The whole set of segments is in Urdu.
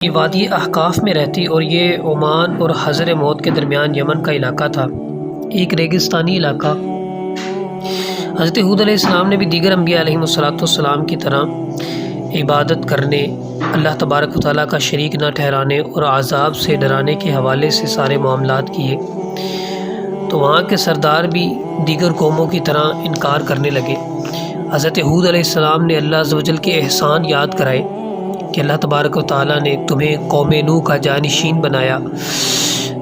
یہ وادی احقاف میں رہتی اور یہ عمان اور حضر موت کے درمیان یمن کا علاقہ تھا، ایک ریگستانی علاقہ۔ حضرت ہود علیہ السلام نے بھی دیگر انبیاء علیہم السلام کی طرح عبادت کرنے، اللہ تبارک و تعالیٰ کا شریک نہ ٹھہرانے اور عذاب سے ڈرانے کے حوالے سے سارے معاملات کیے، تو وہاں کے سردار بھی دیگر قوموں کی طرح انکار کرنے لگے۔ حضرت ہود علیہ السلام نے اللہ عز و جل کے احسان یاد کرائے کہ اللہ تبارک و تعالیٰ نے تمہیں قوم نوح کا جانشین بنایا۔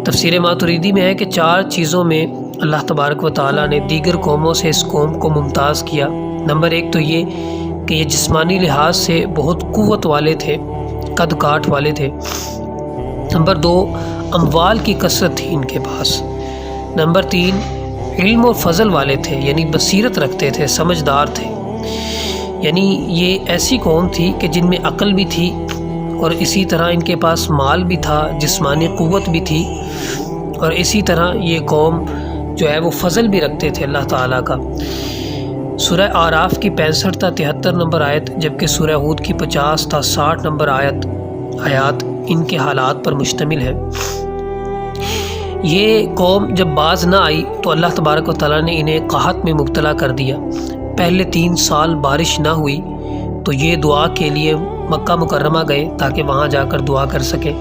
تفسیر ماتریدی میں ہے کہ 4 چیزوں میں اللہ تبارک و تعالیٰ نے دیگر قوموں سے اس قوم کو ممتاز کیا۔ نمبر 1 تو یہ کہ یہ جسمانی لحاظ سے بہت قوت والے تھے، قد کاٹ والے تھے۔ نمبر 2 اموال کی کثرت تھی ان کے پاس۔ نمبر 3 علم و فضل والے تھے، یعنی بصیرت رکھتے تھے، سمجھدار تھے۔ یعنی یہ ایسی قوم تھی کہ جن میں عقل بھی تھی اور اسی طرح ان کے پاس مال بھی تھا، جسمانی قوت بھی تھی، اور اسی طرح یہ قوم جو ہے وہ فضل بھی رکھتے تھے اللہ تعالیٰ کا۔ سورہ اعراف کی 65 تا 73 نمبر آیت، جبکہ سورہ ہود کی 50 تا 60 نمبر آیات ان کے حالات پر مشتمل ہے۔ یہ قوم جب باز نہ آئی تو اللہ تبارک و تعالیٰ نے انہیں قحط میں مبتلا کر دیا۔ پہلے 3 سال بارش نہ ہوئی تو یہ دعا کے لیے مکہ مکرمہ گئے تاکہ وہاں جا کر دعا کر سکیں،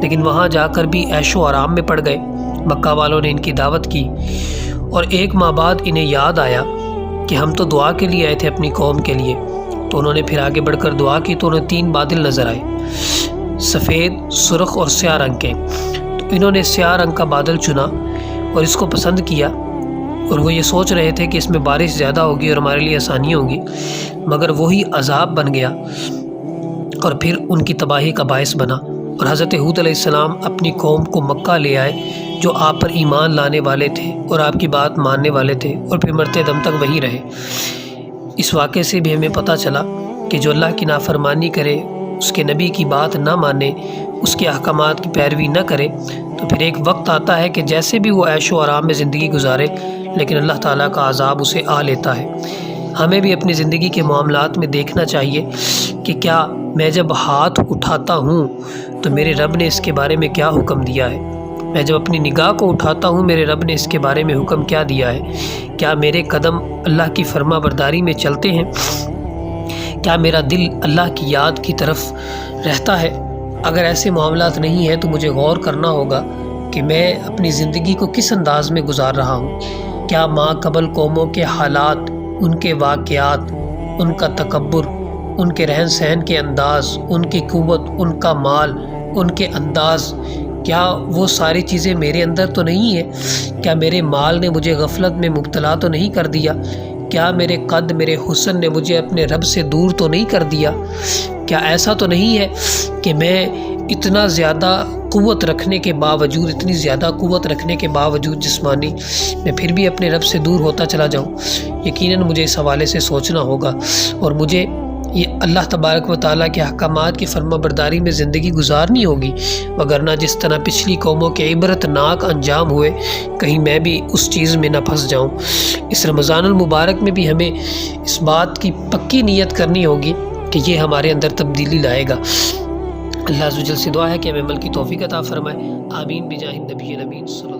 لیکن وہاں جا کر بھی عیش و آرام میں پڑ گئے۔ مکہ والوں نے ان کی دعوت کی اور 1 ماہ بعد انہیں یاد آیا کہ ہم تو دعا کے لیے آئے تھے اپنی قوم کے لیے، تو انہوں نے پھر آگے بڑھ کر دعا کی تو انہیں 3 بادل نظر آئے، سفید، سرخ اور سیاہ رنگ کے۔ تو انہوں نے سیاہ رنگ کا بادل چنا اور اس کو پسند کیا، اور وہ یہ سوچ رہے تھے کہ اس میں بارش زیادہ ہوگی اور ہمارے لیے آسانی ہوگی، مگر وہی عذاب بن گیا اور پھر ان کی تباہی کا باعث بنا۔ اور حضرت ہود علیہ السلام اپنی قوم کو مکہ لے آئے جو آپ پر ایمان لانے والے تھے اور آپ کی بات ماننے والے تھے، اور پھر مرتے دم تک وہیں رہے۔ اس واقعے سے بھی ہمیں پتہ چلا کہ جو اللہ کی نافرمانی کرے، اس کے نبی کی بات نہ مانے، اس کے احکامات کی پیروی نہ کرے، تو پھر ایک وقت آتا ہے کہ جیسے بھی وہ عیش و آرام میں زندگی گزارے، لیکن اللہ تعالیٰ کا عذاب اسے آ لیتا ہے۔ ہمیں بھی اپنی زندگی کے معاملات میں دیکھنا چاہیے کہ کیا میں جب ہاتھ اٹھاتا ہوں تو میرے رب نے اس کے بارے میں کیا حکم دیا ہے، میں جب اپنی نگاہ کو اٹھاتا ہوں میرے رب نے اس کے بارے میں حکم کیا دیا ہے، کیا میرے قدم اللہ کی فرما برداری میں چلتے ہیں، کیا میرا دل اللہ کی یاد کی طرف رہتا ہے۔ اگر ایسے معاملات نہیں ہیں تو مجھے غور کرنا ہوگا کہ میں اپنی زندگی کو کس انداز میں گزار رہا ہوں۔ کیا ماں قبل قوموں کے حالات، ان کے واقعات، ان کا تکبر، ان کے رہن سہن کے انداز، ان کی قوت، ان کا مال، ان کے انداز، کیا وہ ساری چیزیں میرے اندر تو نہیں ہیں؟ کیا میرے مال نے مجھے غفلت میں مبتلا تو نہیں کر دیا؟ کیا میرے قد، میرے حسن نے مجھے اپنے رب سے دور تو نہیں کر دیا؟ کیا ایسا تو نہیں ہے کہ میں اتنا زیادہ قوت رکھنے کے باوجود، اتنی زیادہ قوت رکھنے کے باوجود جسمانی، میں پھر بھی اپنے رب سے دور ہوتا چلا جاؤں؟ یقیناً مجھے اس حوالے سے سوچنا ہوگا، اور مجھے یہ اللہ تبارک و تعالیٰ کے احکامات کی فرما برداری میں زندگی گزارنی ہوگی، وگرنہ جس طرح پچھلی قوموں کے عبرت ناک انجام ہوئے، کہیں میں بھی اس چیز میں نہ پھنس جاؤں۔ اس رمضان المبارک میں بھی ہمیں اس بات کی پکی نیت کرنی ہوگی کہ یہ ہمارے اندر تبدیلی لائے گا۔ اللہ عز و جل سے دعا ہے کہ ہمیں عمل کی توفیق عطا فرمائے۔ آمین بجاہ النبی الامین صلی اللہ